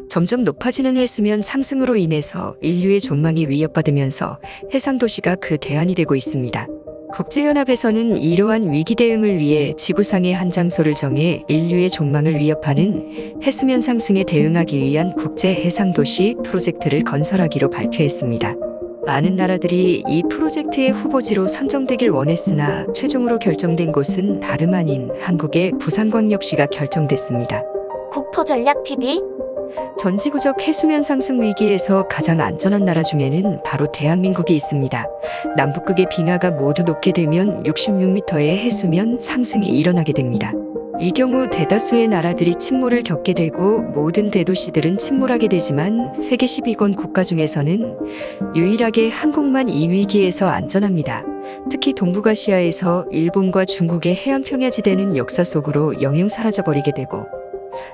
점점 높아지는 해수면 상승으로 인해서 인류의 존망이 위협받으면서 해상도시가 그 대안이 되고 있습니다. 국제연합에서는 이러한 위기 대응을 위해 지구상의 한 장소를 정해 인류의 존망을 위협하는 해수면 상승에 대응하기 위한 국제 해상도시 프로젝트를 건설하기로 발표했습니다. 많은 나라들이 이 프로젝트의 후보지로 선정되길 원했으나 최종으로 결정된 곳은 다름 아닌 한국의 부산광역시가 결정됐습니다. 국토전략TV 전지구적 해수면 상승 위기에서 가장 안전한 나라 중에는 바로 대한민국이 있습니다. 남북극의 빙하가 모두 녹게 되면 66m의 해수면 상승이 일어나게 됩니다. 이 경우 대다수의 나라들이 침몰을 겪게 되고 모든 대도시들은 침몰하게 되지만 세계 10위권 국가 중에서는 유일하게 한국만 이 위기에서 안전합니다. 특히 동북아시아에서 일본과 중국의 해안 평야지대는 역사 속으로 영영 사라져버리게 되고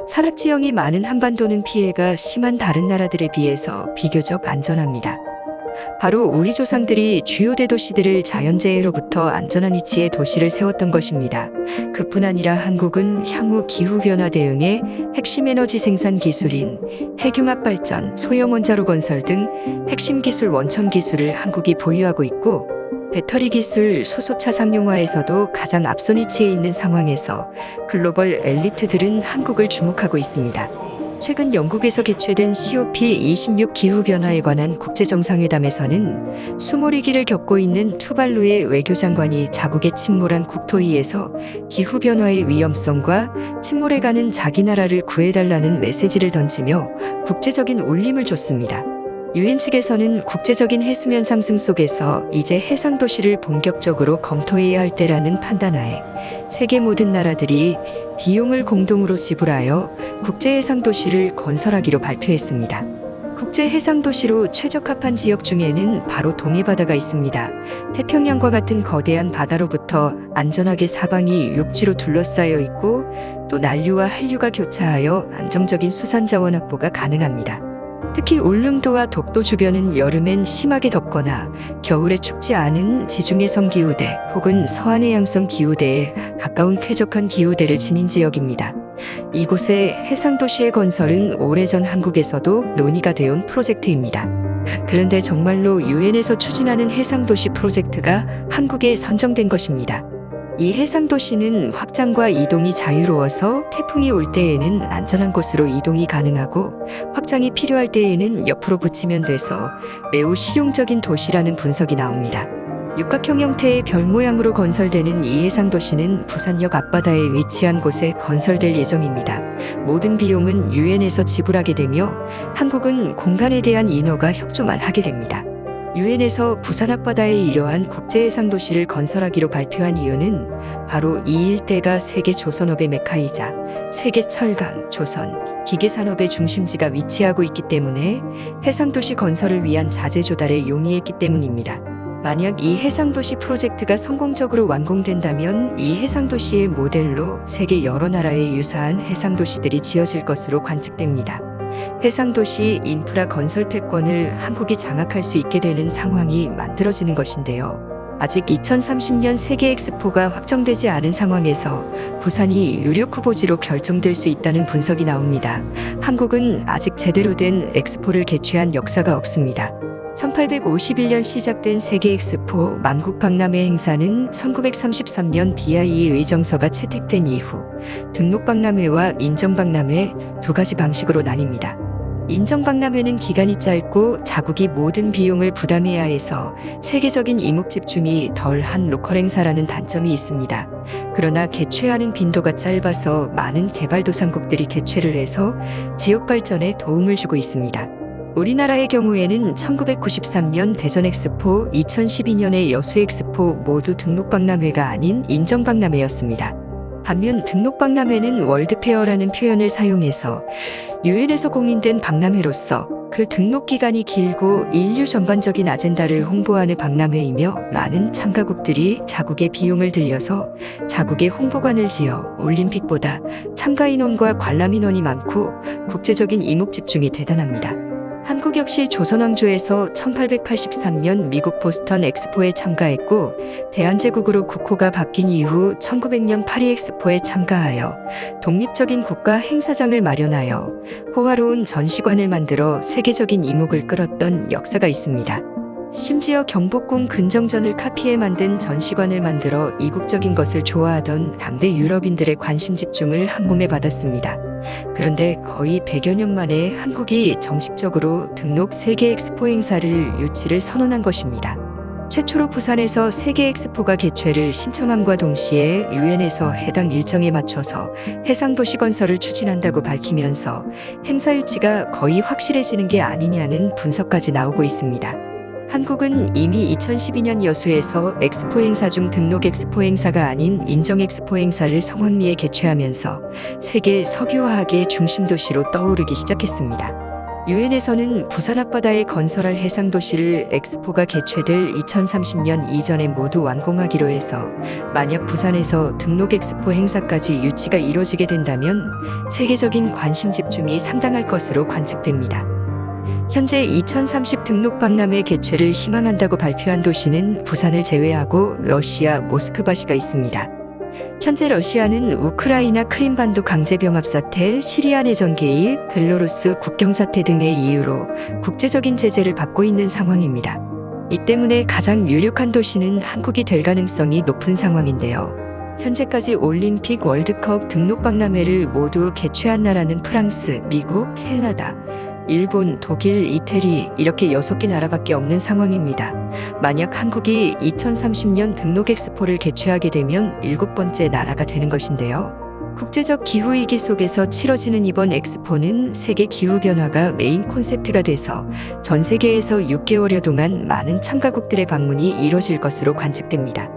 산악지형이 많은 한반도는 피해가 심한 다른 나라들에 비해서 비교적 안전합니다. 바로 우리 조상들이 주요 대도시들을 자연재해로부터 안전한 위치에 도시를 세웠던 것입니다. 그뿐 아니라 한국은 향후 기후변화 대응에 핵심 에너지 생산 기술인 핵융합 발전, 소형 원자로 건설 등 핵심 기술 원천 기술을 한국이 보유하고 있고 배터리 기술, 수소차 상용화에서도 가장 앞선 위치에 있는 상황에서 글로벌 엘리트들은 한국을 주목하고 있습니다. 최근 영국에서 개최된 COP26 기후변화에 관한 국제정상회담에서는 수몰위기를 겪고 있는 투발루의 외교장관이 자국의 침몰한 국토위에서 기후변화의 위험성과 침몰해가는 자기 나라를 구해달라는 메시지를 던지며 국제적인 울림을 줬습니다. 유엔 측에서는 국제적인 해수면 상승 속에서 이제 해상도시를 본격적으로 검토해야 할 때라는 판단하에 세계 모든 나라들이 비용을 공동으로 지불하여 국제해상도시를 건설하기로 발표했습니다. 국제해상도시로 최적합한 지역 중에는 바로 동해바다가 있습니다. 태평양과 같은 거대한 바다로부터 안전하게 사방이 육지로 둘러싸여 있고 또 난류와 한류가 교차하여 안정적인 수산자원 확보가 가능합니다. 특히 울릉도와 독도 주변은 여름엔 심하게 덥거나 겨울에 춥지 않은 지중해성 기후대 혹은 서한해양성 기후대에 가까운 쾌적한 기후대를 지닌 지역입니다. 이곳에 해상도시의 건설은 오래전 한국에서도 논의가 되어온 프로젝트입니다. 그런데 정말로 유엔에서 추진하는 해상도시 프로젝트가 한국에 선정된 것입니다. 이 해상도시는 확장과 이동이 자유로워서 태풍이 올 때에는 안전한 곳으로 이동이 가능하고 확장이 필요할 때에는 옆으로 붙이면 돼서 매우 실용적인 도시라는 분석이 나옵니다. 육각형 형태의 별 모양으로 건설되는 이 해상도시는 부산역 앞바다에 위치한 곳에 건설될 예정입니다. 모든 비용은 유엔에서 지불하게 되며 한국은 공간에 대한 인허가 협조만 하게 됩니다. 유엔에서 부산 앞바다에 이러한 국제해상도시를 건설하기로 발표한 이유는 바로 이 일대가 세계 조선업의 메카이자 세계 철강, 조선, 기계산업의 중심지가 위치하고 있기 때문에 해상도시 건설을 위한 자재 조달에 용이했기 때문입니다. 만약 이 해상도시 프로젝트가 성공적으로 완공된다면 이 해상도시의 모델로 세계 여러 나라의 유사한 해상도시들이 지어질 것으로 관측됩니다. 해상도시 인프라 건설 패권을 한국이 장악할 수 있게 되는 상황이 만들어지는 것인데요. 아직 2030년 세계 엑스포가 확정되지 않은 상황에서 부산이 유력 후보지로 결정될 수 있다는 분석이 나옵니다. 한국은 아직 제대로 된 엑스포를 개최한 역사가 없습니다. 1851년 시작된 세계 엑스포 만국박람회 행사는 1933년 BIE 의정서가 채택된 이후 등록박람회와 인정박람회 두 가지 방식으로 나뉩니다. 인정박람회는 기간이 짧고 자국이 모든 비용을 부담해야 해서 세계적인 이목 집중이 덜한 로컬 행사라는 단점이 있습니다. 그러나 개최하는 빈도가 짧아서 많은 개발도상국들이 개최를 해서 지역 발전에 도움을 주고 있습니다. 우리나라의 경우에는 1993년 대전엑스포, 2012년의 여수엑스포 모두 등록박람회가 아닌 인정박람회였습니다. 반면 등록박람회는 월드페어라는 표현을 사용해서 유엔에서 공인된 박람회로서 그 등록기간이 길고 인류 전반적인 아젠다를 홍보하는 박람회이며 많은 참가국들이 자국의 비용을 들여서 자국의 홍보관을 지어 올림픽보다 참가 인원과 관람 인원이 많고 국제적인 이목 집중이 대단합니다. 한국 역시 조선왕조에서 1883년 미국 보스턴 엑스포에 참가했고 대한제국으로 국호가 바뀐 이후 1900년 파리 엑스포에 참가하여 독립적인 국가 행사장을 마련하여 호화로운 전시관을 만들어 세계적인 이목을 끌었던 역사가 있습니다. 심지어 경복궁 근정전을 카피해 만든 전시관을 만들어 이국적인 것을 좋아하던 당대 유럽인들의 관심 집중을 한몸에 받았습니다. 그런데 거의 100여 년 만에 한국이 정식적으로 등록 세계 엑스포 행사를 유치를 선언한 것입니다. 최초로 부산에서 세계 엑스포가 개최를 신청함과 동시에 유엔에서 해당 일정에 맞춰서 해상도시 건설을 추진한다고 밝히면서 행사 유치가 거의 확실해지는 게 아니냐는 분석까지 나오고 있습니다. 한국은 이미 2012년 여수에서 엑스포 행사 중 등록 엑스포 행사가 아닌 인정 엑스포 행사를 성황리에 개최하면서 세계 석유화학의 중심 도시로 떠오르기 시작했습니다. 유엔에서는 부산 앞바다에 건설할 해상도시를 엑스포가 개최될 2030년 이전에 모두 완공하기로 해서 만약 부산에서 등록 엑스포 행사까지 유치가 이뤄지게 된다면 세계적인 관심 집중이 상당할 것으로 관측됩니다. 현재 2030 등록 박람회 개최를 희망한다고 발표한 도시는 부산을 제외하고 러시아 모스크바시가 있습니다. 현재 러시아는 우크라이나 크림반도 강제병합 사태, 시리아 내전 개입, 벨로루스 국경 사태 등의 이유로 국제적인 제재를 받고 있는 상황입니다. 이 때문에 가장 유력한 도시는 한국이 될 가능성이 높은 상황인데요. 현재까지 올림픽, 월드컵 등록 박람회를 모두 개최한 나라는 프랑스, 미국, 캐나다, 일본, 독일, 이태리 이렇게 6개 나라밖에 없는 상황입니다. 만약 한국이 2030년 등록 엑스포를 개최하게 되면 7번째 나라가 되는 것인데요. 국제적 기후위기 속에서 치러지는 이번 엑스포는 세계 기후변화가 메인 콘셉트가 돼서 전 세계에서 6개월여 동안 많은 참가국들의 방문이 이뤄질 것으로 관측됩니다.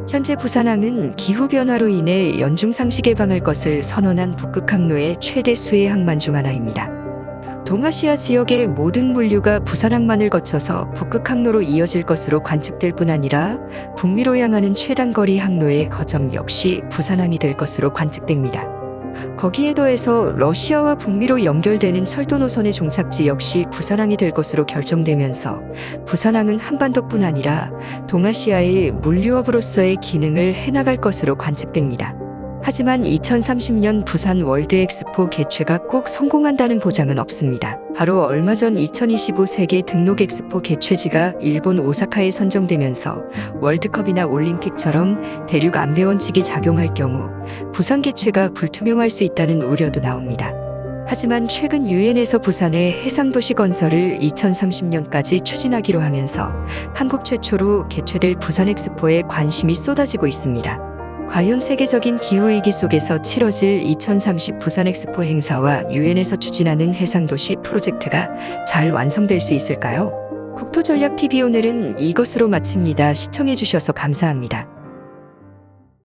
현재 부산항은 기후변화로 인해 연중상시 개방할 것을 선언한 북극 항로의 최대 수혜 항만 중 하나입니다. 동아시아 지역의 모든 물류가 부산항만을 거쳐서 북극 항로로 이어질 것으로 관측될 뿐 아니라 북미로 향하는 최단거리 항로의 거점 역시 부산항이 될 것으로 관측됩니다. 거기에 더해서 러시아와 북미로 연결되는 철도 노선의 종착지 역시 부산항이 될 것으로 결정되면서 부산항은 한반도뿐 아니라 동아시아의 물류허브로서의 기능을 해나갈 것으로 관측됩니다. 하지만 2030년 부산 월드 엑스포 개최가 꼭 성공한다는 보장은 없습니다. 바로 얼마 전 2025 세계 등록 엑스포 개최지가 일본 오사카에 선정되면서 월드컵이나 올림픽처럼 대륙 안배 원칙이 작용할 경우 부산 개최가 불투명할 수 있다는 우려도 나옵니다. 하지만 최근 유엔에서 부산의 해상도시 건설을 2030년까지 추진하기로 하면서 한국 최초로 개최될 부산 엑스포에 관심이 쏟아지고 있습니다. 과연 세계적인 기후위기 속에서 치러질 2030 부산 엑스포 행사와 유엔에서 추진하는 해상도시 프로젝트가 잘 완성될 수 있을까요? 국토전략TV 오늘은 이것으로 마칩니다. 시청해주셔서 감사합니다.